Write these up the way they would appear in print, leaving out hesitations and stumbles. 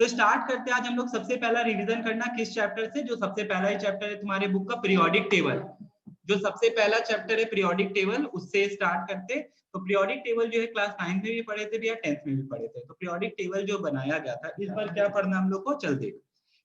तो स्टार्ट करते हैं आज हम लोग। सबसे पहला रिवीजन करना किस चैप्टर से, जो सबसे पहला ही चैप्टर है तुम्हारे बुक का, पीरियोडिक टेबल। जो सबसे पहला चैप्टर है पीरियोडिक टेबल, उससे स्टार्ट करते। तो पीरियोडिक टेबल जो है क्लास 9 में भी पढ़े थे भैया, 10th में भी पढ़े थे। तो पीरियोडिक टेबल जो बनाया गया था, इस बार क्या पढ़ना हम लोग को, चल देख।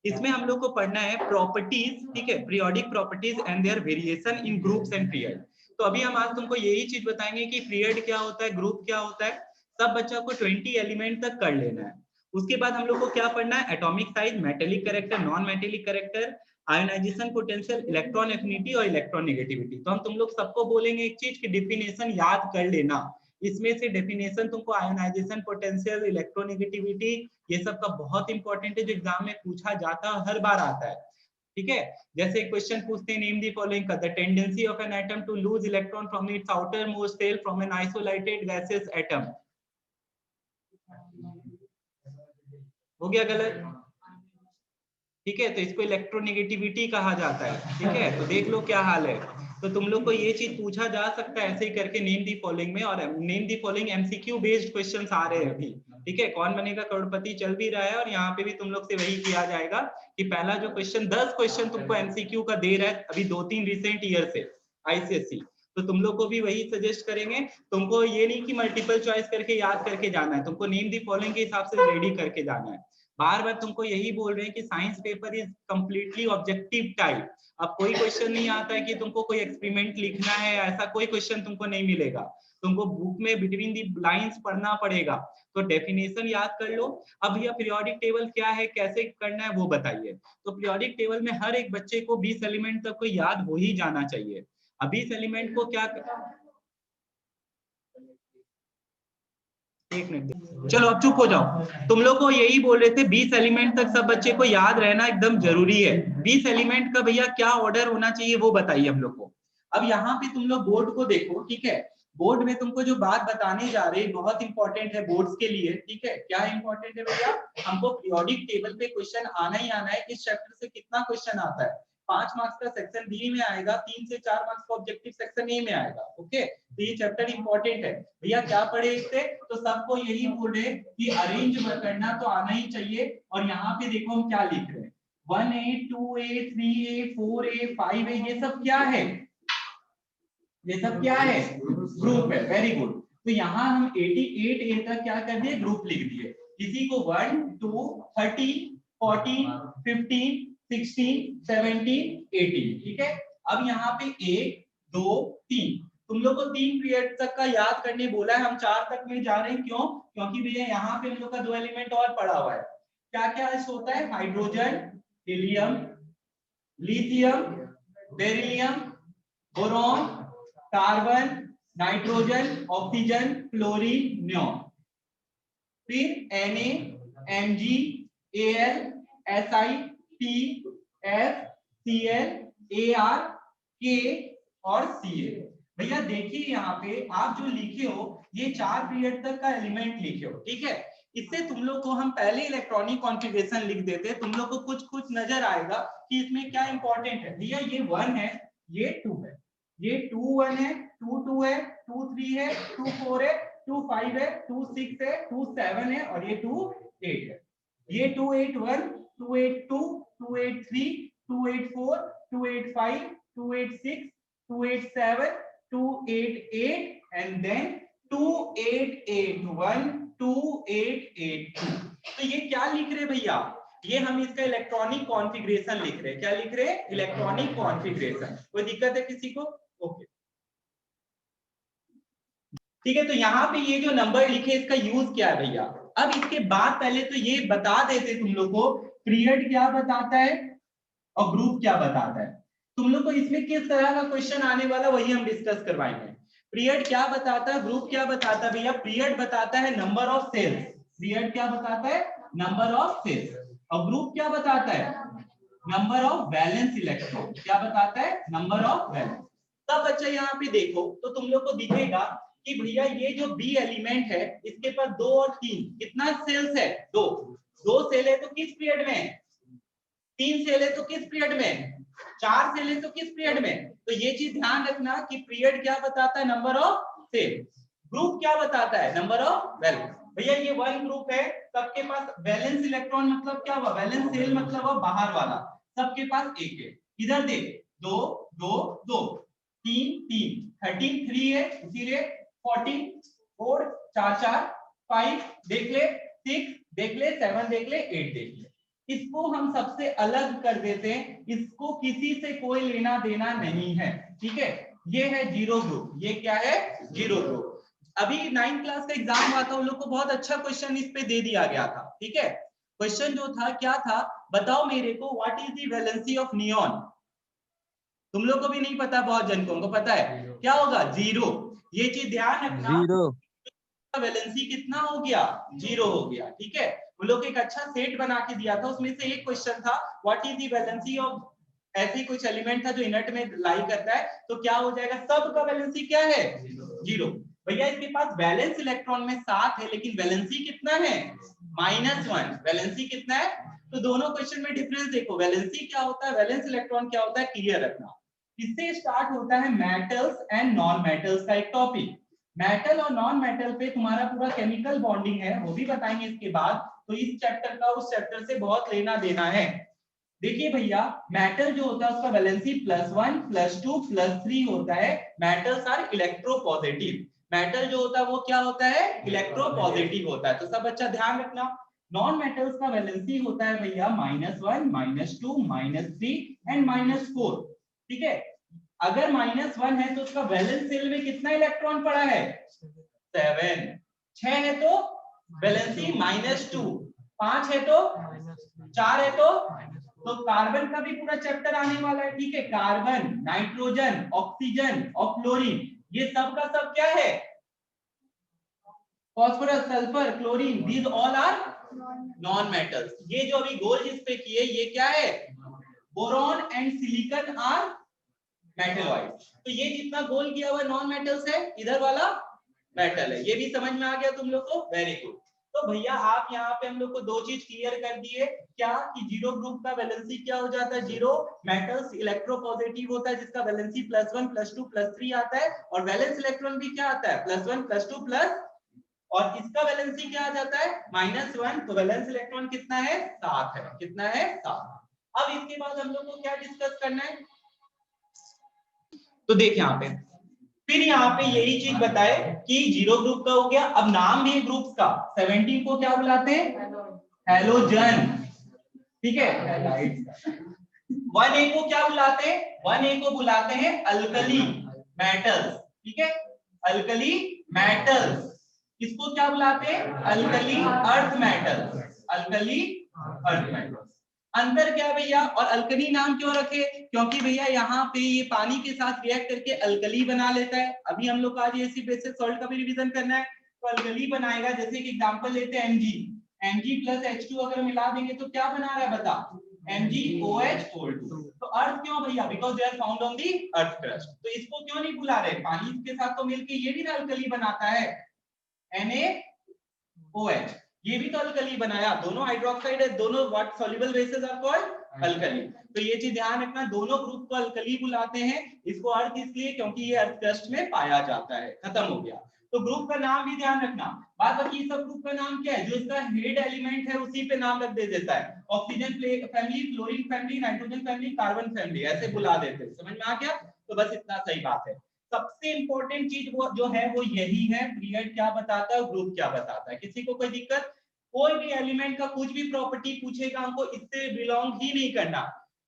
इसमें हम लोग को पढ़ना है प्रॉपर्टीज, ठीक है, periodic properties and their variation in groups and period. तो अभी हम आज तुमको यही चीज बताएंगे कि पीरियड क्या होता है, ग्रुप क्या होता है। सब बच्चा को 20 एलिमेंट तक कर लेना है। उसके बाद हम लोग को क्या पढ़ना है, atomic size, metallic character, non metallic character, ionization potential, electron affinity और इलेक्ट्रॉन नेगेटिविटी। तो हम तुम लोग सबको बोलेंगे एक चीज की डेफिनेशन याद कर लेना। इसमें से डेफिनेशन तुमको आयोनाइजेशन पोटेंशियल, इलेक्ट्रोनेगेटिविटी, ये सब का बहुत इंपॉर्टेंट है, जो एग्जाम में पूछा जाता है, हर बार आता है। ठीक है, जैसे क्वेश्चन पूछते हैं, name the following, the tendency of an atom to lose electron from its outermost shell from an isolated gaseous atom. हो गया गलत? ठीक है, तो इसको इलेक्ट्रोनेगेटिविटी कहा जाता है। ठीक है, तो देख लो क्या हाल है। तो तुम लोग को ये चीज पूछा जा सकता है ऐसे ही करके, नेम दी फॉलोइंग में। और name the following MCQ based questions आ रहे हैं अभी। ठीक है, कौन बनेगा करोड़पति चल भी रहा है, और यहाँ पे भी तुम लोग से वही किया जाएगा कि पहला जो क्वेश्चन 10 क्वेश्चन तुमको एमसीक्यू का दे रहा है अभी 2-3 रिसेंट ईयर से आईसीएसई, तो तुम लोग को भी वही सजेस्ट करेंगे। तुमको ये नहीं कि मल्टीपल चॉइस करके याद करके जाना है, तुमको नेम दी फॉलोइंग के हिसाब से रेडी करके जाना है। बार बार तुमको यही बोल रहे हैं कि science paper is completely objective type. अब कोई क्वेश्चन नहीं आता है कि तुमको कोई एक्सपेरिमेंट लिखना है, ऐसा कोई क्वेश्चन तुमको नहीं मिलेगा। तुमको बुक में बिटवीन दी लाइंस पढ़ना पड़ेगा। तो डेफिनेशन याद कर लो। अब भैया पीरियोडिक टेबल क्या है, कैसे करना है, वो बताइए। तो पीरियोडिक टेबल में हर एक बच्चे को 20 एलिमेंट तक को याद हो ही जाना चाहिए। अब 20 एलिमेंट को क्या, एक मिनट, चलो अब चुप हो जाओ। तुम लोग को यही बोल रहे थे 20 एलिमेंट तक सब बच्चे को याद रहना एकदम जरूरी है। 20 एलिमेंट का भैया क्या ऑर्डर होना चाहिए वो बताइए हम लोग को। अब यहाँ पे तुम लोग बोर्ड को देखो, ठीक है, बोर्ड में तुमको जो बात बताने जा रहे हैं बहुत इंपॉर्टेंट है बोर्ड्स के लिए। ठीक है, क्या इंपॉर्टेंट है भैया, हमको पीरियोडिक टेबल पे क्वेश्चन आना ही आना है। इस चैप्टर से कितना क्वेश्चन आता है, 5 मार्क्स का सेक्शन बी में आएगा, 3 से 4 मार्क्स का ऑब्जेक्टिव सेक्शन ए में आएगा। ओके, तो ये चैप्टर इंपॉर्टेंट है भैया। क्या पढ़े इससे, तो सबको यही बोल रहे कि अरेंज करना तो आना ही चाहिए। और यहाँ पे देखो हम क्या लिख रहे हैं, 1A 2A 3A 4A 5A, ये सब क्या है, ये सब क्या है, ग्रुप है। Very good. तो यहाँ हम 88A तक क्या कर दिए, ग्रुप लिख दिए। किसी को 1 2 30 40 15 16 17 18, ठीक है। अब यहाँ पे 1 2 3, तुम लोग को 3 पीरियड तक का याद करने बोला है, हम 4 तक में जा रहे हैं। क्यों, क्योंकि भैया यहाँ पे हम लोग का 2 एलिमेंट और पड़ा हुआ है। क्या क्या होता है, hydrogen, helium, lithium, beryllium, boron, carbon, nitrogen, oxygen, chlorine, neon. फिर Na, Mg, Al, Si, T, F, Cl, Ar, K और Ca। भैया देखिए यहाँ पे आप जो लिखे हो ये 4 पीरियड तक का एलिमेंट लिखे हो। ठीक है, इससे तुम लोग को हम पहले इलेक्ट्रॉनिक कॉन्फ़िगरेशन लिख देते, तुम लोग को कुछ कुछ नजर आएगा कि इसमें क्या इंपॉर्टेंट है। भैया ये 1 है, ये 2 है, ये 2 1 है, 2 2 है, 2 3 है, 2 4 है, 2 5 है, 2 6 है, 2 7 है और ये 2 8 है। ये 2 8 1, 2 8 2, 2 8 3, 2 8 4, 2 8 5, 2 8 6, 2 8 7, 2 8 8 and then 2 8 8 1, 2 8 8 2। तो ये क्या लिख रहे भैया, ये हम इसका इलेक्ट्रॉनिक कॉन्फ़िगरेशन लिख रहे हैं। क्या लिख रहे हैं, इलेक्ट्रॉनिक कॉन्फ़िगरेशन। कोई दिक्कत है किसी को? ओके, ठीक है। तो यहाँ पे ये जो नंबर लिखे इसका यूज क्या है भैया। अब इसके बाद पहले तो ये बता देते तुम लोग को पीरियड क्या बताता है और ग्रुप क्या बताता है। तुम लोग को इसमें किस तरह का क्वेश्चन आने वाला वही हम डिस्कस करवाएंगे। पीरियड क्या बताता है, ग्रुप क्या बताता है भैया। पीरियड बताता है नंबर ऑफ सेल्स, पीरियड क्या बताता है, नंबर ऑफ सेल्स। और ग्रुप क्या बताता है, नंबर ऑफ वैलेंस इलेक्ट्रॉन। क्या बताता है, नंबर ऑफ वैलेंस। तब बच्चा यहाँ पे देखो तो तुम लोग को दिखेगा कि भैया ये जो बी एलिमेंट है इसके पास 2 और 3, कितना सेल्स है, 2 सेल है तो किस पीरियड में, 3 सेल है तो किस पीरियड में, 4 सेल है तो किस पीरियड में। तो ये चीज ध्यान रखना कि पीरियड क्या बताता है, नंबर ऑफ सेल। ग्रुप क्या बताता है, नंबर ऑफ वैलेंस। भैया ये वन ग्रुप है, सबके पास वैलेंस इलेक्ट्रॉन मतलब क्या हुआ, वैलेंस शेल मतलब हुआ बाहर वाला, सबके पास एक है। इधर देख 2 2 2 3 3 13 3 है, इसीलिए 14 4 4 4 5 देख ले, 6 देख ले, 7 देख ले, 8 देख ले। इसको हम सबसे अलग कर देते हैं, इसको किसी से कोई लेना देना नहीं है, ठीक है। ये है जीरो ग्रुप, ये क्या है, जीरो ग्रुप। अभी 9th क्लास का एग्जाम हुआ था, उन लोग को बहुत अच्छा क्वेश्चन इस पे दे दिया गया था, ठीक है। क्वेश्चन जो था क्या था, बताओ मेरे को what is the valency of neon. तुम लोग को भी नहीं पता, बहुत जन को पता है, क्या होगा, जीरो। ये चीज ध्यान रखना, वैलेंसी कितना हो गया, जीरो हो गया, ठीक है। वो लोग एक अच्छा सेट बना के दिया था, उसमें से एक क्वेश्चन था what is the valency of, ऐसे कुछ एलिमेंट था जो इनर्ट में लाई करता है, तो क्या हो जाएगा, सब का वैलेंसी क्या है, जीरो। भैया इसके पास वैलेंस इलेक्ट्रॉन में 7 है, लेकिन वैलेंसी कितना है, -1। वैलेंसी कितना है, तो दोनों क्वेश्चन में डिफरेंस देखो, वैलेंसी क्या होता है, वैलेंस इलेक्ट्रॉन क्या होता है, क्लियर रखना। इससे स्टार्ट होता है मेटल्स एंड नॉन मेटल्स का एक टॉपिक। मेटल और नॉन मेटल पे तुम्हारा पूरा केमिकल बॉन्डिंग है, वो भी बताएंगे इसके बाद। तो इस चैप्टर का उस चैप्टर से बहुत लेना देना है। देखिए भैया, मेटल जो होता है उसका वैलेंसी +1 +2 +3 होता है। Metals are electropositive. मेटल जो होता है वो क्या होता है, इलेक्ट्रोपॉजिटिव होता है। तो सब बच्चा ध्यान रखना। नॉन मेटल्स का वैलेंसी होता है भैया -1 -2 -3 एंड -4, ठीक है। अगर -1 है तो उसका वैलेंस शेल में कितना इलेक्ट्रॉन पड़ा है, 7। 6 है तो वैलेंसी -2, 5 है तो 4 है तो कार्बन का भी पूरा चैप्टर आने वाला है, ठीक है। कार्बन, नाइट्रोजन, ऑक्सीजन और क्लोरीन, ये सब का सब क्या है, phosphorus, sulphur, chlorine, these all are non metals. ये जो अभी गोल जिस पे किए ये क्या है, boron and silicon are metal wise. तो ये जितना गोल किया हुआ नॉन मेटल्स है, इधर वाला मेटल है। ये भी समझ में आ गया तुम लोग को, वेरी गुड। तो भैया आप यहाँ पे हम लोग को दो चीज क्लियर कर दिए, क्या कि जीरो ग्रुप का वैलेंसी क्या हो जाता है, जीरो। मेटल्स इलेक्ट्रोपॉजिटिव होता है जिसका वैलेंसी +1 +2 +3 आता है, और वैलेंस इलेक्ट्रॉन भी क्या आता है, +1 +2 प्लस, और इसका वैलेंसी क्या आ जाता है, -1। तो वैलेंस इलेक्ट्रॉन कितना है, 7 है। कितना है, 7। अब इसके बाद हम लोग को क्या डिस्कस करना है, तो देख यहाँ पे फिर यहाँ पे यही चीज बताए कि जीरो ग्रुप का हो गया। अब नाम भी ग्रुप्स का, 17 को क्या बुलाते हैं, हैलोजन, ठीक है। 1A को क्या बुलाते हैं, 1A को बुलाते हैं अल्कली मेटल्स, ठीक है। अल्कली मेटल्स, इसको क्या बुलाते हैं, alkali earth metals, alkali earth metals. अंतर क्या भैया, और अल्कली नाम क्यों रखे, क्योंकि भैया यहाँ पे ये पानी के साथ रिएक्ट करके अल्कली बना लेता है। अभी हम लोग आज एसिड बेसिस सॉल्ट का भी रिवीजन करना है, तो अल्कली बनाएगा। जैसे कि एग्जांपल लेते हैं Mg + H2 अगर मिला देंगे तो क्या बना रहा है बता, MgOH(O2). तो अर्थ क्यों भैया, because they are found on the earth crust. तो इसको क्यों नहीं बुला रहे, पानी के साथ तो मिलके ये भी ना अल्कली बनाता है, NaOH, ये भी तो अल्कली बनाया। दोनों हाइड्रोक्साइड है, दोनों what soluble bases are called alkali. तो ये चीज ध्यान रखना, दोनों ग्रुप को अल्कली बुलाते हैं। इसको अर्थ इसलिए क्योंकि ये अर्थ क्रस्ट में पाया जाता है। खत्म हो गया। तो ग्रुप का नाम भी ध्यान रखना। बाद बाकी सब ग्रुप का नाम क्या है, जो इसका हेड एलिमेंट है उसी पे नाम रख दे देता है। Oxygen family, fluorine family, nitrogen family, carbon family, ऐसे बुला देते हैं। समझ में आ गया, तो बस इतना सही बात है। सबसे इंपॉर्टेंट चीज वो जो है वो यही है, पीरियड क्या बताता है, ग्रुप क्या बताता है। किसी को कोई दिक्कत, कोई भी एलिमेंट का कुछ भी प्रॉपर्टी पूछेगा हमको, इससे बिलोंग ही नहीं करना।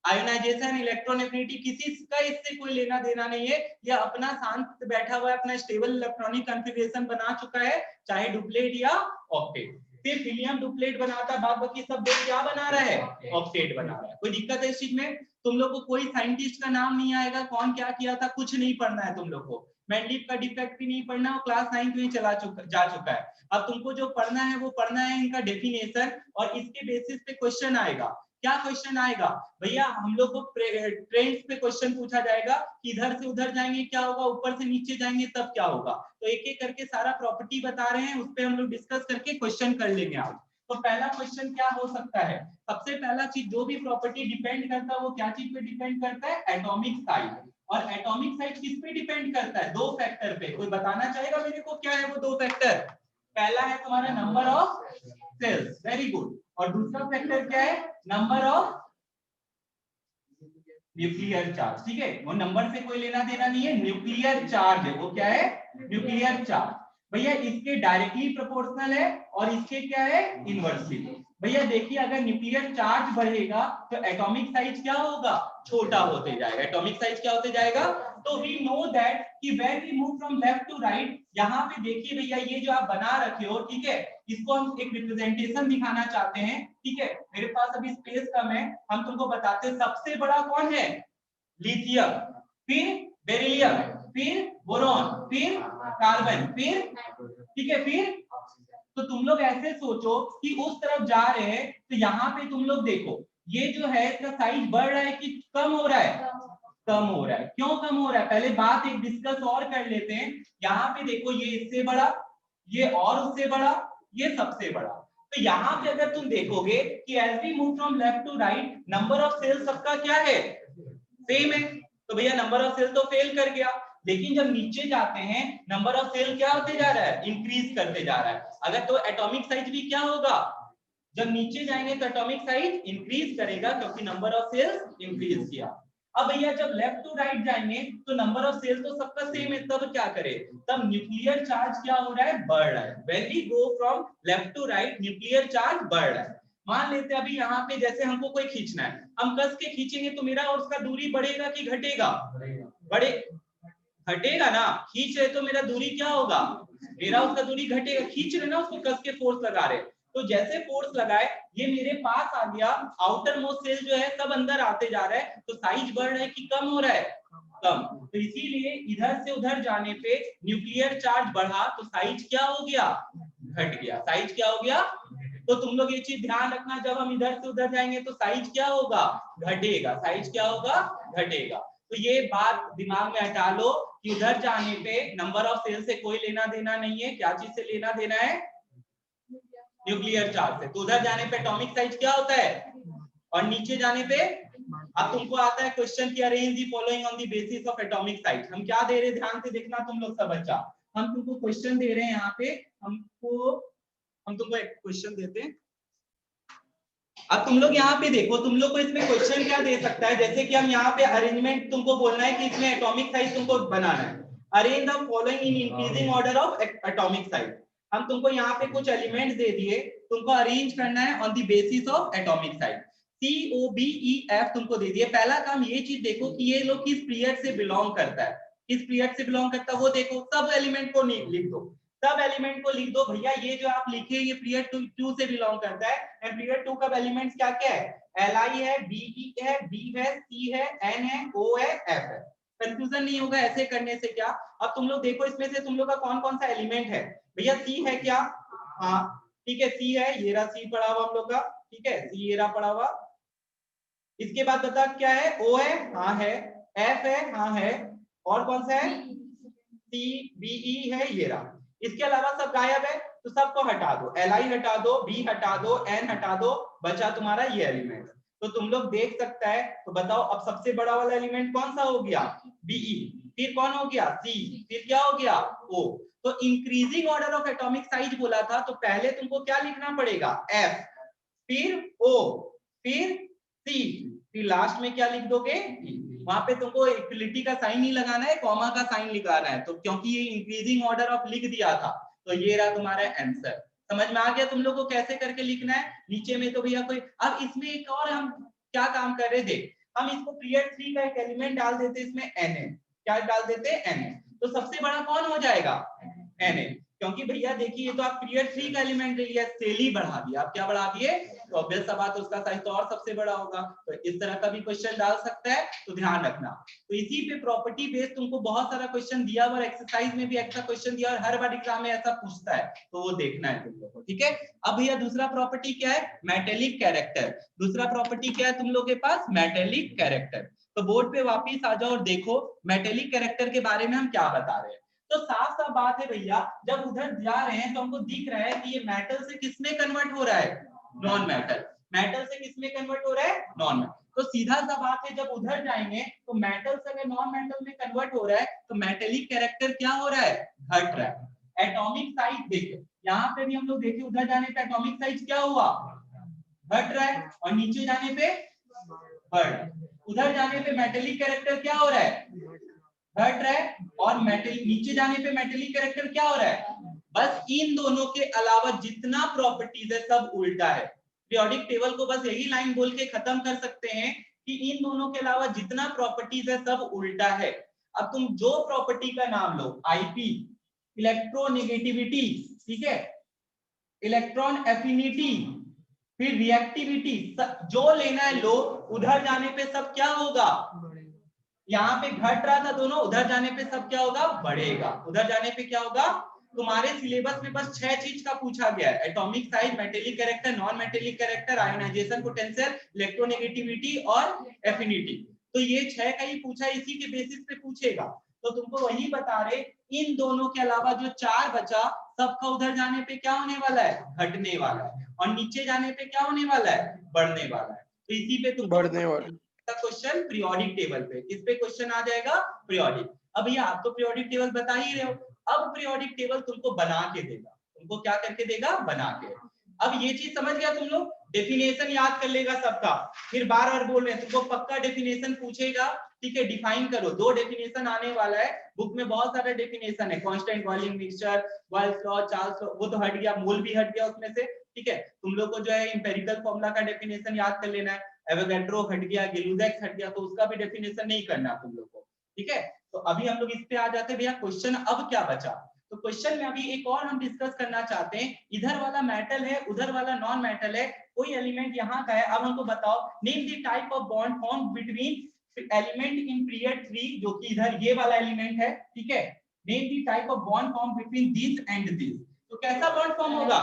आयोनाइजेशन, इलेक्ट्रॉन एफिनिटी, किसी का इससे कोई लेना देना नहीं है। ये अपना शांत बैठा हुआ है, अपना स्टेबल इलेक्ट्रॉनिक कॉन्फ़िगरेशन बना चुका है, चाहे डुप्लेट या ऑक्टेट। सिर्फ हीलियम डुप्लेट बनाता है, बाद बाकी सब क्या बना रहा है, ऑक्टेट बना रहा है। कोई दिक्कत है इस चीज में, तुम लोग को कोई साइंटिस्ट का नाम नहीं आएगा, कौन क्या किया था कुछ नहीं पढ़ना है तुम लोग को। मेंडलीव का डिफेक्ट भी नहीं पढ़ना, वो क्लास 9th में जा चुका है। अब तुमको जो पढ़ना है वो पढ़ना है इनका डेफिनेशन, और इसके बेसिस पे क्वेश्चन आएगा। क्या क्वेश्चन आएगा भैया, हम लोग को ट्रेंड्स पे क्वेश्चन पूछा जाएगा कि इधर से उधर जाएंगे क्या होगा, ऊपर से नीचे जाएंगे तब क्या होगा। तो एक एक करके सारा प्रॉपर्टी बता रहे हैं, उस पे हम लोग डिस्कस करके क्वेश्चन कर लेंगे आज। तो पहला क्वेश्चन क्या हो सकता है, सबसे पहला चीज जो भी प्रॉपर्टी डिपेंड करता है वो क्या चीज पे डिपेंड करता है, एटॉमिक साइज। और एटॉमिक साइज किस पे डिपेंड करता है, दो फैक्टर पे। कोई बताना चाहेगा मेरे को क्या है वो दो फैक्टर, पहला है तुम्हारा number of shells, very good. और दूसरा फैक्टर क्या है? नंबर ऑफ न्यूक्लियर चार्ज, ठीक है। वो नंबर से कोई लेना देना नहीं है, न्यूक्लियर चार्ज है वो। क्या है? Nuclear charge. भैया इसके डायरेक्टली प्रोपोर्शनल है और इसके क्या है? इनवर्सली। भैया देखिए अगर न्यूक्लियर चार्ज बढ़ेगा तो एटॉमिक साइज क्या होगा? छोटा होते जाएगा। एटॉमिक साइज क्या होते जाएगा? तो वी नो दैट कि when we move from left to right, यहाँ पे देखिए भैया ये जो आप बना रखे हो, ठीक है, इसको हम एक रिप्रेजेंटेशन दिखाना चाहते हैं, ठीक है। मेरे पास अभी स्पेस कम है, हम तुमको बताते हैं सबसे बड़ा कौन है? लिथियम, फिर बेरिलियम, फिर बोरॉन, फिर कार्बन, फिर, ठीक है, फिर। तो तुम लोग ऐसे सोचो कि उस तरफ जा रहे हैं, तो यहाँ पे तुम लोग देखो ये जो है इसका साइज बढ़ रहा है कि कम हो रहा है? कम हो रहा है। क्यों कम हो रहा है? पहले बात एक डिस्कस और कर लेते हैं। यहाँ पे देखो ये इससे बड़ा, ये और उससे बड़ा, ये सबसे बड़ा। तो यहाँ पे अगर तुम देखोगे कि as we move from left to right, number of shells सबका क्या है? सेम है। तो भैया नंबर ऑफ सेल तो फेल कर गया। लेकिन जब नीचे जाते हैं नंबर ऑफ सेल क्या होते जा रहा है? इंक्रीज करते जा रहा है। अगर तो एटॉमिक साइज भी क्या होगा? जब नीचे जाएंगे तो एटॉमिक साइज इंक्रीज करेगा क्योंकि नंबर ऑफ सेल्स इंक्रीज किया। अब भैया जब लेफ्ट टू राइट जाएंगे तो नंबर ऑफ सेल्स तो सबका सेम है, तब क्या करे? तब न्यूक्लियर चार्ज क्या हो रहा है? बढ़ रहा है। When we go from left to right nuclear charge बढ़ रहा है। मान लेते हैं अभी यहाँ पे जैसे हमको कोई खींचना है, हम कस के खींचेंगे तो मेरा और उसका दूरी बढ़ेगा कि घटेगा? बढ़े, घटेगा ना। खींच रहे तो मेरा दूरी क्या होगा? मेरा उसका दूरी घटेगा। खींच रहे ना, उसको कस के फोर्स लगा रहे, तो जैसे फोर्स लगाए ये मेरे पास आ गया, आउटर मोस्ट सेल जो है सब अंदर आते जा रहा है, तो साइज बढ़ रहा है कि कम हो रहा है? कम। तो इसीलिए इधर से उधर जाने पे न्यूक्लियर चार्ज बढ़ा तो साइज क्या हो गया? घट गया। साइज क्या हो गया? तो तुम लोग ये चीज ध्यान रखना, जब हम इधर से उधर जाएंगे तो साइज क्या होगा? घटेगा। साइज क्या होगा? घटेगा। तो ये बात दिमाग में हटा लो कि उधर जाने पे नंबर ऑफ सेल से कोई लेना देना नहीं है। क्या चीज से लेना देना है? न्यूक्लियर चार्ज से। तो उधर जाने पे एटॉमिक साइज क्या होता है? और नीचे जाने पे अब तुमको आता है क्वेश्चन की arrange the following on the basis of atomic size. हम क्या दे रहे हैं? ध्यान से देखना तुम लोग सब बच्चा। हम तुमको क्वेश्चन दे रहे हैं यहाँ पे, हम तुमको एक क्वेश्चन देते हैं। अब तुम लोग यहाँ पे देखो, तुम लोग को इसमें क्वेश्चन क्या दे सकता है? जैसे कि हम यहाँ पे अरेंजमेंट तुमको बोलना है कि इसमें एटॉमिक साइज तुमको बनाना है। Arrange the following in increasing order of atomic size. हम तुमको यहाँ पे कुछ एलिमेंट्स दे दिए, तुमको अरेंज करना है on the basis of atomic size. COBEF तुमको दे दिए। पहला काम ये चीज देखो कि ये लोग किस पीरियड से बिलोंग करता है, किस पीरियड से बिलोंग करता है वो देखो। सब एलिमेंट को लिख दो, सब एलिमेंट को लिख दो। भैया ये जो आप लिखे ये पीरियड 2 से बिलोंग करता है। एंड पीरियड 2 का एलिमेंट्स क्या क्या है? Li है, Be है, B है, C है, N है, O है, F है। कंफ्यूजन नहीं होगा ऐसे करने से। क्या अब तुम लोग देखो इसमें से तुम लोग का कौन कौन सा एलिमेंट है? भैया C है क्या? हाँ ठीक है, C है, ये रहा C पड़ा हुआ हम लोग का, ठीक है, C ये रहा पड़ा हुआ। इसके बाद बता क्या है? O है, हाँ है, F है, हाँ है, और कौन सा है? C, B, E है, ये रहा। इसके अलावा सब गायब है, तो सबको हटा दो। Li हटा दो, B हटा दो, N हटा दो, बचा तुम्हारा ये एलिमेंट। तो तुम लोग देख सकता है। तो बताओ अब सबसे बड़ा वाला एलिमेंट कौन सा हो गया? Be। फिर कौन हो गया? C। फिर क्या हो गया? O। तो increasing order of atomic size बोला था, तो पहले तुमको क्या लिखना पड़ेगा? F, फिर O, फिर C, फिर लास्ट में क्या लिख दोगे? वहां पे तुमको इक्वलिटी का साइन नहीं लगाना है, कॉमा का साइन लगाना है। तो क्योंकि ये इंक्रीजिंग ऑर्डर ऑफ लिख दिया था, तो ये रहा तुम्हारा आंसर। समझ में आ गया तुम लोग को कैसे करके लिखना है? नीचे में तो भैया कोई, अब इसमें एक और हम क्या काम कर रहे थे, हम इसको पीरियड 3 का एक एलिमेंट डाल देते, इसमें Na। क्या डाल देते? Na। तो सबसे बड़ा कौन हो जाएगा? Na। क्योंकि भैया देखिए ये तो आप पीरियड 3 का एलिमेंट ले लिया, सेल ही बढ़ा दिया। आप क्या बढ़ा दिए? तो ऑब्वियस सा बात, उसका साइज तो और सबसे बड़ा होगा। तो इस तरह का भी क्वेश्चन डाल सकता है, तो ध्यान रखना। तो इसी पे प्रॉपर्टी बेस्ड तुमको बहुत सारा क्वेश्चन दिया हुआ, एक्सरसाइज में भी एक्स्ट्रा क्वेश्चन दिया, और हर बार एग्जाम में ऐसा पूछता है, तो वो देखना है तुम लोग को, ठीक है। अब भैया दूसरा प्रॉपर्टी क्या है? Metallic character. दूसरा प्रॉपर्टी क्या है तुम लोग के पास? Metallic character. तो बोर्ड पे वापिस आ जाओ और देखो मेटेलिक कैरेक्टर के बारे में हम क्या बता रहे हैं। तो साफ साफ बात है भैया, जब उधर जा रहे हैं तो हमको दिख रहा है कि ये मेटल से किसमें कन्वर्ट हो रहा है? Non metal. मेटल से किसमें कन्वर्ट हो रहा है? Non metal. तो सीधा सा बात है, जब उधर जाएंगे तो मेटल से अगर नॉन मेटल में कन्वर्ट हो रहा है तो मेटेलिक कैरेक्टर क्या हो रहा है? घट रहा है। एटॉमिक साइज देखे, यहाँ पे भी हम लोग देखे उधर जाने पे एटॉमिक साइज क्या हुआ, घट रहा है, और नीचे जाने पे बढ़ रहा है। उधर जाने पे मेटेलिक कैरेक्टर क्या हो रहा है, घट रहा है, और मेटेलिक नीचे जाने पे मेटेलिक कैरेक्टर क्या हो रहा है। बस इन दोनों के अलावा जितना प्रॉपर्टीज है सब उल्टा है। पीरियोडिक टेबल को बस यही लाइन बोल के खत्म कर सकते हैं कि इन दोनों के अलावा जितना प्रॉपर्टीज है सब उल्टा है। अब तुम जो प्रॉपर्टी का नाम लो, आईपी, इलेक्ट्रोनेगेटिविटी, ठीक है, इलेक्ट्रॉन एफिनिटी, फिर रिएक्टिविटी, जो लेना है लो, उधर जाने पे सब क्या होगा, यहाँ पे घट रहा था दोनों, उधर जाने पे सब क्या होगा, बढ़ेगा। उधर जाने पे क्या होगा, तुम्हारे सिलेबस में बस 6 चीज का पूछा गया है, atomic size, metallic character, non metallic character, ionization potential, electronegativity और एफिनिटी। तो ये 6 का ही पूछा, इसी के बेसिस पे पूछेगा। तो तुमको वही बता रहे, इन दोनों के अलावा जो 4 बचा, सबका उधर जाने पे क्या होने वाला है, घटने वाला है, और नीचे जाने पे क्या होने वाला है, बढ़ने वाला है। तो इसी पे तुमको बढ़ने वाला क्वेश्चन पीरियोडिक टेबल पे, किस पे क्वेश्चन आ जाएगा, पीरियोडिक। अब ये आप तो पीरियोडिक टेबल बता ही रहे हो, अब पीरियोडिक टेबल तुमको बना के देगा, तुमको क्या करके देगा, बना के। अब ये चीज समझ गया तुम लोग, डेफिनेशन याद कर लेगा सबका, फिर बार बार बोल रहे हैं तुमको पक्का डेफिनेशन पूछेगा, ठीक है, डिफाइन करो। 2 डेफिनेशन आने वाला है, बुक में बहुत सारे डेफिनेशन है, constant boiling mixture, Boyle's law, Charles law, वो तो हट गया, मोल भी हट गया उसमें से, ठीक है। तुम लोग को जो है एम्पिरिकल फॉर्मूला का डेफिनेशन याद कर लेना है, एवोगैड्रो हट गया, गिलुजेक्स हट गया, तो उसका भी डेफिनेशन नहीं करना तुम लोग को, ठीक है। तो अभी हम लोग इस पे आ जाते हैं, भैया क्वेश्चन अब क्या बचा। तो क्वेश्चन में अभी एक और हम डिस्कस करना चाहते हैं, इधर वाला मेटल है, उधर वाला नॉन मेटल है, कोई एलिमेंट यहाँ का है। अब हमको बताओ, name the type of bond form between element in period 3, जो कि इधर ये वाला एलिमेंट है, ठीक है। Name the type of bond form between this and this, तो कैसा बॉन्ड फॉर्म होगा,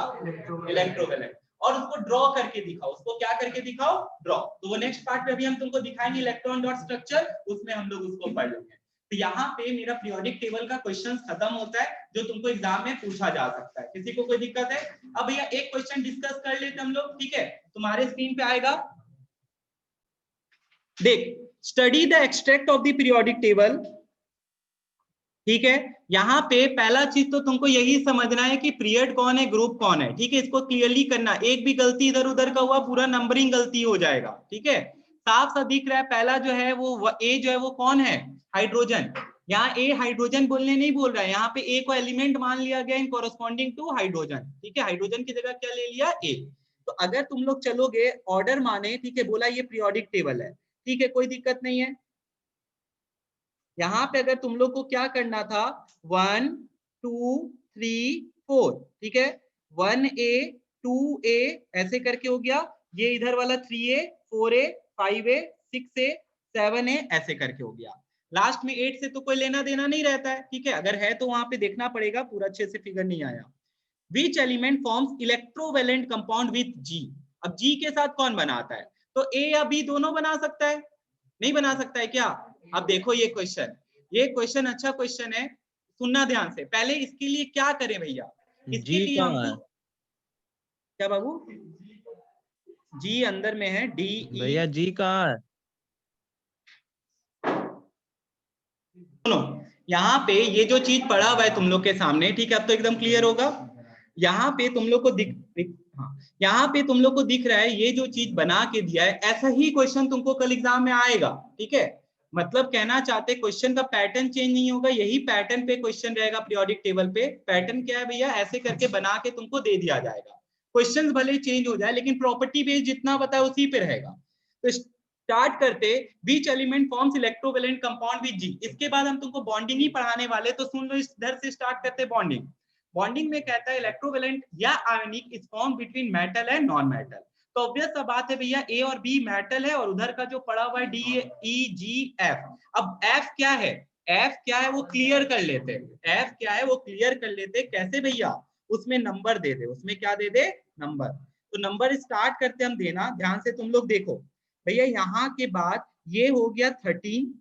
इलेक्ट्रोवैलेंट। और उसको ड्रॉ करके दिखाओ, उसको क्या करके दिखाओ, ड्रॉ। तो वो नेक्स्ट पार्ट में अभी हम तुमको दिखाएंगे इलेक्ट्रॉन डॉट स्ट्रक्चर, उसमें हम लोग उसको पढ़ लेंगे। तो यहाँ पे मेरा पीरियोडिक टेबल का क्वेश्चन खत्म होता है, जो तुमको एग्जाम में पूछा जा सकता है। किसी को कोई दिक्कत है? अब भैया एक क्वेश्चन डिस्कस कर लेते हम लोग, ठीक है। तुम्हारे स्क्रीन पे आएगा, देख, study the extract of the periodic table, ठीक है। यहाँ पे पहला चीज तो तुमको यही समझना है कि पीरियड कौन है, ग्रुप कौन है, ठीक है। इसको क्लियरली करना, एक भी गलती इधर उधर का हुआ पूरा नंबरिंग गलती हो जाएगा, ठीक है। साफ सा दिख रहा है, पहला जो है वो ए जो है वो कौन है, हाइड्रोजन। यहाँ ए हाइड्रोजन बोलने नहीं बोल रहा है, यहाँ पे ए को एलिमेंट मान लिया गया इन कोरस्पॉन्डिंग टू हाइड्रोजन, ठीक है। हाइड्रोजन की जगह क्या ले लिया, ए। तो अगर तुम लोग चलोगे ऑर्डर माने, ठीक है, बोला ये पीरियोडिक टेबल है, ठीक है, कोई दिक्कत नहीं है। यहाँ पे अगर तुम लोग को क्या करना था, 1 2 3 4, ठीक है, 1A 2A ऐसे करके हो गया, ये इधर वाला 3A 4A 5A 6A 7A ऐसे करके हो गया। लास्ट में 8 से तो कोई लेना देना नहीं रहता है, ठीक है। अगर है तो वहां पे देखना पड़ेगा, पूरा अच्छे से फिगर नहीं आया। Which element forms electrovalent compound with G? अब G के साथ कौन बनाता है, तो A या B दोनों बना सकता है, नहीं बना सकता है क्या? अब देखो ये क्वेश्चन अच्छा क्वेश्चन है, सुनना ध्यान से। पहले इसके लिए क्या करें भैया, इसके लिए हमको क्या बाबू, जी अंदर में है, डी भैया, जी कहाँ है, सुनो, यहाँ पे ये जो चीज पड़ा हुआ है तुम लोग के सामने, ठीक है, अब तो एकदम क्लियर होगा। यहाँ पे तुम लोग को हाँ, यहाँ पे तुम लोग को दिख रहा है, ये जो चीज बना के दिया है, ऐसा ही क्वेश्चन तुमको कल एग्जाम में आएगा, ठीक है। मतलब कहना चाहते क्वेश्चन का पैटर्न चेंज नहीं होगा, यही पैटर्न पे क्वेश्चन रहेगा पीरियोडिक टेबल पे। पैटर्न क्या है भैया, ऐसे करके बना के तुमको दे दिया जाएगा। क्वेश्चन भले चेंज हो जाए, लेकिन प्रॉपर्टी बेस जितना बताया उसी पे रहेगा। तो स्टार्ट करते, बीच element forms electrovalent compound with G. इसके बाद हम तुमको बॉन्डिंग ही पढ़ाने वाले, तो सुन लो, इधर से स्टार्ट करते बॉन्डिंग। बॉन्डिंग में कहता है इलेक्ट्रोवैलेंट या ionic is form between metal and non metal. तो ऑब्वियस सा बात है भैया, ए और बी मेटल है, और उधर का जो पड़ा हुआ है डी ई जी एफ। अब एफ क्या है, एफ क्या है वो क्लियर कर लेते, एफ क्या है वो क्लियर कर लेते। कैसे भैया, उसमें नंबर दे दे, उसमें क्या दे दे, नंबर। तो नंबर स्टार्ट करते हम देना, ध्यान से तुम लोग देखो भैया। यहाँ के बाद ये हो गया 13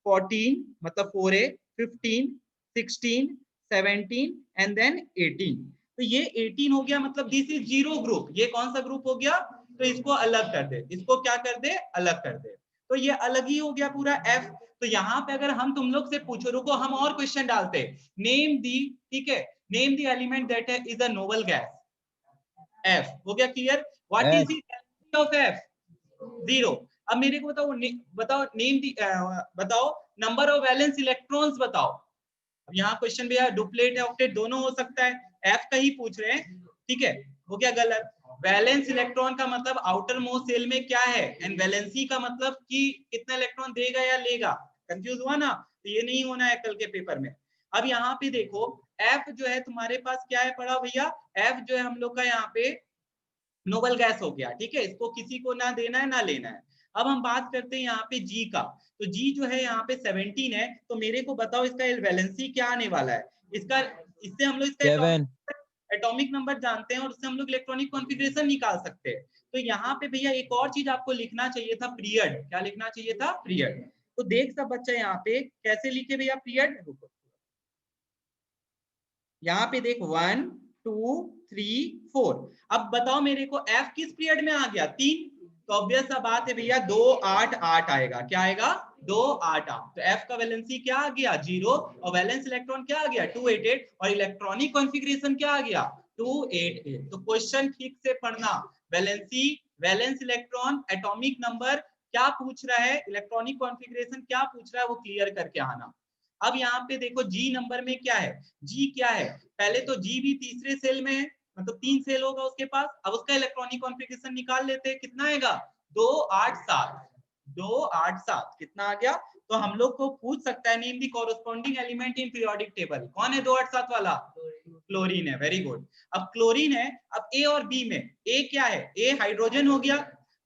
14 मतलब 4A 15 16 17 एंड देन 18। तो ये 18 हो गया, मतलब दिस इज जीरो ग्रुप। ये कौन सा ग्रुप हो गया, तो इसको अलग कर दे, इसको क्या कर दे, अलग कर दे। तो ये अलग ही हो गया पूरा F। तो यहाँ पे अगर हम तुम लोग से पूछो, रुको हम और क्वेश्चन डालते, नेम दी, ठीक है, name the element that is a noble gas. F हो गया clear. What is the valency of F? 0। अब मेरे को बताओ बताओ नेम दी बताओ नंबर ऑफ वैलेंस इलेक्ट्रॉन्स बताओ। अब यहाँ क्वेश्चन भैया डुप्लेट है ऑक्टेट दोनों हो सकता है, F का ही पूछ रहे हैं, ठीक है। हो गया गलत। वैलेंस इलेक्ट्रॉन का मतलब आउटर मोस्ट सेल में क्या है, एंड वैलेंसी का मतलब कि कितना इलेक्ट्रॉन देगा या लेगा। कंफ्यूज हुआ ना, तो ये नहीं होना है कल के पेपर में। अब यहाँ पे देखो F जो है तुम्हारे पास क्या है पड़ा भैया, F जो है हम लोग का यहाँ पे नोबल गैस हो गया, ठीक है। इसको किसी को ना देना है ना लेना है। अब हम बात करते हैं यहाँ पे जी का, तो जी जो है यहाँ पे 17 है, तो मेरे को बताओ इसका वैलेंसी क्या आने वाला है इसका। इससे हम लोग इसका एटॉमिक नंबर जानते हैं और उससे हम लोग इलेक्ट्रॉनिक कॉन्फ़िगरेशन निकाल सकते हैं। तो यहाँ पे भैया एक और चीज आपको लिखना चाहिए था, पीरियड। क्या लिखना चाहिए था? पीरियड। तो देख सब बच्चा यहाँ पे कैसे लिखे भैया पीरियड, यहाँ पे देख 1 2 3 4। अब बताओ मेरे को F किस पीरियड में आ गया? 3। तो ऑब्वियस सा बात है भैया 2 8 8 आएगा। क्या आएगा? 2 8 8। तो F का वैलेंसी क्या आ गया? 0। और वैलेंस इलेक्ट्रॉन क्या आ गया? 288। और इलेक्ट्रॉनिक कॉन्फ़िगरेशन क्या आ गया? 288। तो क्वेश्चन ठीक से पढ़ना, valency, valence electron, atomic number क्या पूछ रहा है, इलेक्ट्रॉनिक कॉन्फ़िगरेशन क्या पूछ रहा है, वो क्लियर करके आना। अब यहाँ पे देखो जी नंबर में क्या है, जी क्या है, पहले तो जी भी तीसरे सेल में है, मतलब 3 सेल होगा उसके पास। अब उसका इलेक्ट्रॉनिक कॉन्फ़िगरेशन निकाल लेते हैं, कितना आएगा? 2 8 7। 2 8 7 कितना आ गया? तो हम लोग को पूछ सकता है name the corresponding element in periodic table. कौन है 2 8 7 वाला? क्लोरीन है। Very good. अब क्लोरीन है, अब ए और बी में ए क्या है? ए हाइड्रोजन हो गया,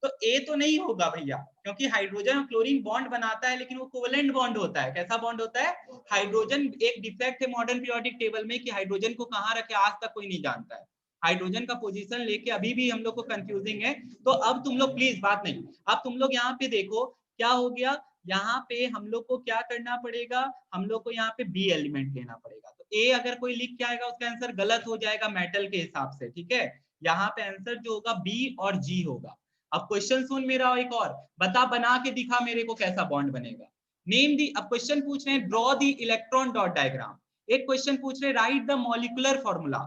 तो ए तो नहीं होगा भैया, क्योंकि हाइड्रोजन और क्लोरीन बॉन्ड बनाता है, लेकिन वो कोवेलेंट बॉन्ड होता है। कैसा बॉन्ड होता है? हाइड्रोजन। एक डिफेक्ट है मॉडर्न पीरियोडिक टेबल में कि हाइड्रोजन को कहाँ रखे आज तक कोई नहीं जानता है। हाइड्रोजन का पोजीशन लेके अभी भी हम लोग को कंफ्यूजिंग है। तो अब तुम लोग प्लीज बात नहीं, अब तुम लोग यहाँ पे देखो क्या हो गया, यहाँ पे हम लोग को क्या करना पड़ेगा, हम लोग को यहाँ पे बी एलिमेंट लेना पड़ेगा। तो ए अगर कोई लिख के आएगा उसका आंसर गलत हो जाएगा मेटल के हिसाब से, ठीक है। यहाँ पे आंसर जो होगा बी और जी होगा। अब क्वेश्चन सुन मेरा एक और, बता बना के दिखा मेरे को कैसा बॉन्ड बनेगा। नेम दी, अब क्वेश्चन पूछ रहे हैं draw the electron dot diagram. एक क्वेश्चन पूछ रहे राइट द मॉलिक्यूलर फॉर्मूला।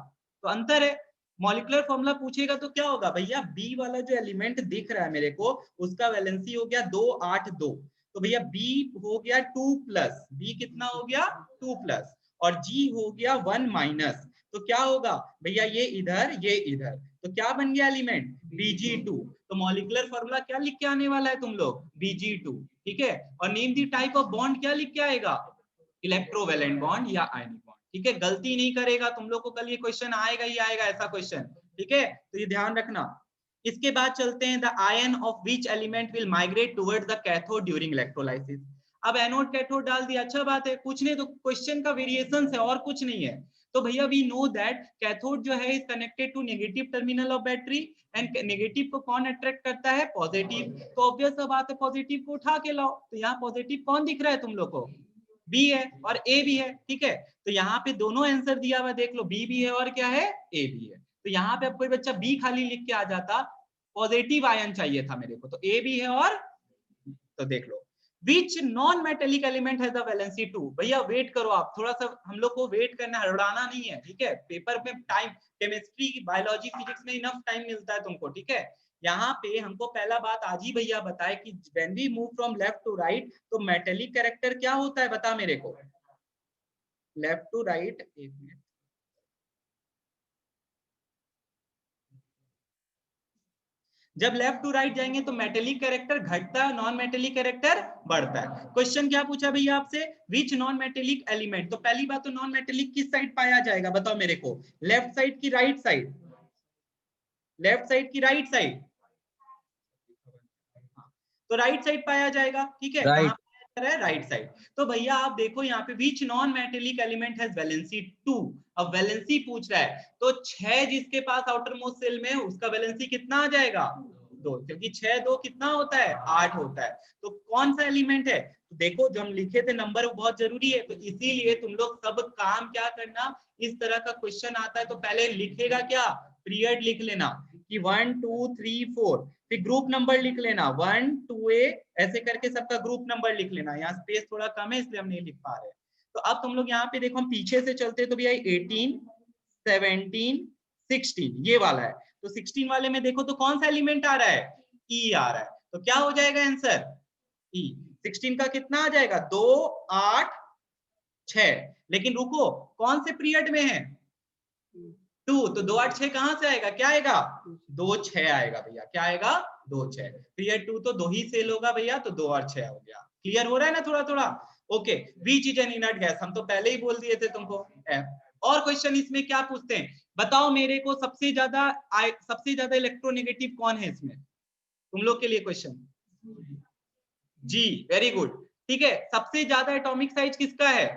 तो अंतर है, मॉलिक्यूलर फॉर्मूला पूछेगा तो क्या होगा भैया, बी वाला जो एलिमेंट दिख रहा है मेरे को उसका वैलेंसी हो गया 2 8 2। तो भैया बी हो गया 2 प्लस, बी कितना हो गया? 2 प्लस, और जी हो गया 1 माइनस। तो क्या होगा भैया, ये इधर ये इधर, तो क्या बन गया एलिमेंट? Bg2। तो मॉलिक्यूलर फॉर्मूला क्या लिख के आने वाला है तुम लोग? Bg2, ठीक है। और name the type of bond क्या लिख के आएगा? इलेक्ट्रोवैलेंट बॉन्ड या आयनिक बॉन्ड, ठीक है। गलती नहीं करेगा, तुम लोग को कल ये क्वेश्चन आएगा ही आएगा ऐसा क्वेश्चन, ठीक है। तो ये ध्यान रखना। इसके बाद चलते हैं the ion of which element will migrate towards the cathode during electrolysis. अब एनोड कैथोड डाल दिया, अच्छा बात है, कुछ नहीं तो क्वेश्चन का वेरिएशन है और कुछ नहीं है। तो भैया वी नो दैट कैथोड जो है is connected to negative terminal of battery, and negative को कौन अट्रैक्ट करता है? पॉजिटिव। तो ऑब्वियस सा बात है पॉजिटिव को उठा के लाओ। तो यहाँ पॉजिटिव कौन दिख रहा है तुम लोग को? बी है और ए भी है, ठीक है। तो यहाँ पे दोनों आंसर दिया हुआ देख लो, बी भी है और क्या है? ए भी है। तो यहाँ पे अब कोई बच्चा बी खाली लिख के आ जाता, पॉजिटिव आयन चाहिए था मेरे को, तो ए भी है और, तो देख लो which non metallic element has the valency 2। भैया वेट करो आप थोड़ा सा, हम लोग को वेट करना, हड़बड़ाना नहीं है, ठीक है। पेपर में टाइम, केमिस्ट्री बायोलॉजी फिजिक्स में इनफ टाइम मिलता है तुमको, ठीक है। यहाँ पे हमको पहला बात आज ही भैया बताए कि when we move from left to right, तो मेटेलिक कैरेक्टर क्या होता है बता मेरे को? लेफ्ट टू राइट, एक मिनट, जब लेफ्ट टू राइट जाएंगे तो मेटेलिक कैरेक्टर घटता है, नॉन मेटेलिक कैरेक्टर बढ़ता है। क्वेश्चन क्या पूछा भैया आपसे? विच नॉन मेटेलिक एलिमेंट। तो पहली बात तो नॉन मेटेलिक किस साइड पाया जाएगा बताओ मेरे को, लेफ्ट साइड की राइट साइड? लेफ्ट साइड की राइट साइड? तो राइट साइड पाया जाएगा, ठीक है। कहां पाया जा रहा है? Right side. तो भैया आप देखो यहाँ पे विच non metallic element has valency 2। अब वैलेंसी पूछ रहा है, तो 6 जिसके पास आउटर मोस्ट सेल में उसका वैलेंसी कितना आ जाएगा? 2, क्योंकि 6 2 कितना होता है? 8 होता है। तो कौन सा एलिमेंट है? तो देखो जो हम लिखे थे नंबर वो बहुत जरूरी है, तो इसीलिए तुम लोग सब काम क्या करना, इस तरह का क्वेश्चन आता है तो पहले लिखेगा क्या, पीरियड लिख लेना कि 1 2 3 4, फिर ग्रुप नंबर लिख लेना 1 2a, ऐसे करके सबका ग्रुप नंबर लिख लेना। यहाँ स्पेस थोड़ा कम है इसलिए हम नहीं लिख पा रहे। तो अब तुम लोग यहाँ पे देखो, हम पीछे से चलते तो भैया 18 17, 16 ये वाला है। तो 16 वाले में देखो तो कौन सा एलिमेंट आ रहा है, ई आ रहा है, तो क्या हो जाएगा आंसर ई। 16 का कितना आ जाएगा 2, 8, 6। लेकिन रुको कौन से पीरियड में है 2, तो 2, 8, 6 कहां से आएगा, क्या आएगा 2, 6 आएगा भैया, क्या आएगा 2, 6। पीरियड 2 तो 2 ही सेल होगा भैया, तो 2 और 6 हो गया। क्लियर हो रहा है ना थोड़ा थोड़ा। Okay, which is an inert gas, हम तो पहले ही बोल दिए थे तुमको। और क्वेश्चन इसमें क्या पूछते हैं, बताओ मेरे को सबसे ज्यादा इलेक्ट्रोनेगेटिव कौन है इसमें, तुम लोग के लिए क्वेश्चन। जी, वेरी गुड, ठीक है। सबसे ज्यादा एटॉमिक साइज किसका है,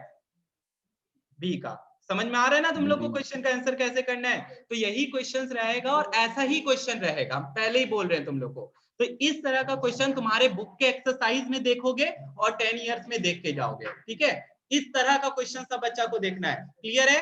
बी का। समझ में आ रहा है ना तुम लोग को क्वेश्चन का आंसर कैसे करना है। तो यही क्वेश्चन रहेगा और ऐसा ही क्वेश्चन रहेगा, हम पहले ही बोल रहे हैं तुम लोग को। तो इस तरह का क्वेश्चन तुम्हारे बुक के एक्सरसाइज में देखोगे और 10 इयर्स में देख के जाओगे, ठीक है। इस तरह का क्वेश्चन सब बच्चा को देखना है। क्लियर है।